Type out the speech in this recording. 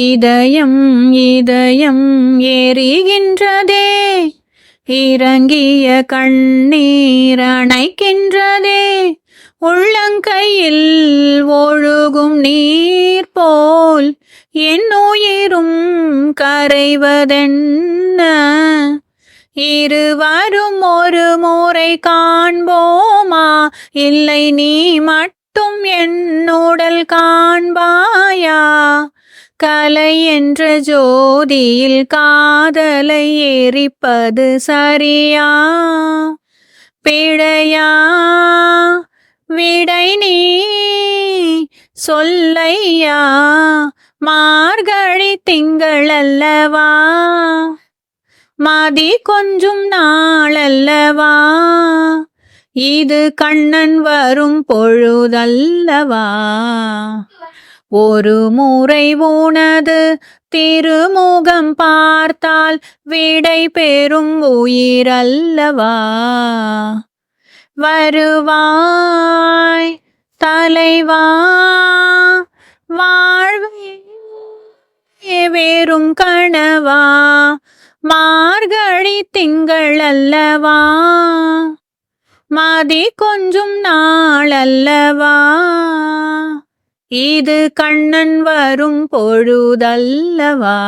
இதயம் இதயம் எரிகின்றதே, இறங்கிய கண்ணீர் அணைக்கின்றதே. உள்ளங்கையில் ஒழுகும் நீர் போல் என் உயிரும் கரைவதென்ன. இருவரும் ஒரு முறை காண்போமா, இல்லை நீ மட்டும் என் உடல் காண்பாயா? கலை என்ற ஜோதியில் காதலை எரிப்பது சரியா பிழையா? விடை நீ சொல்லையா, மார்கழி திங்கள் அல்லவா, மதி கொஞ்சும் நாளல்லவா, இது கண்ணன் வரும் பொழுதல்லவா. ஒரு முறை உனது திருமுகம் பார்த்தால் விடை பெறும் உயிரல்லவா. வருவாய் தலைவா, வாழ்வே வெறும் கனவா, மார்கழி திங்கள் அல்லவா, மதி கொஞ்சும் நாளல்லவா, இது கண்ணன் வரும் பொழுதல்லவா.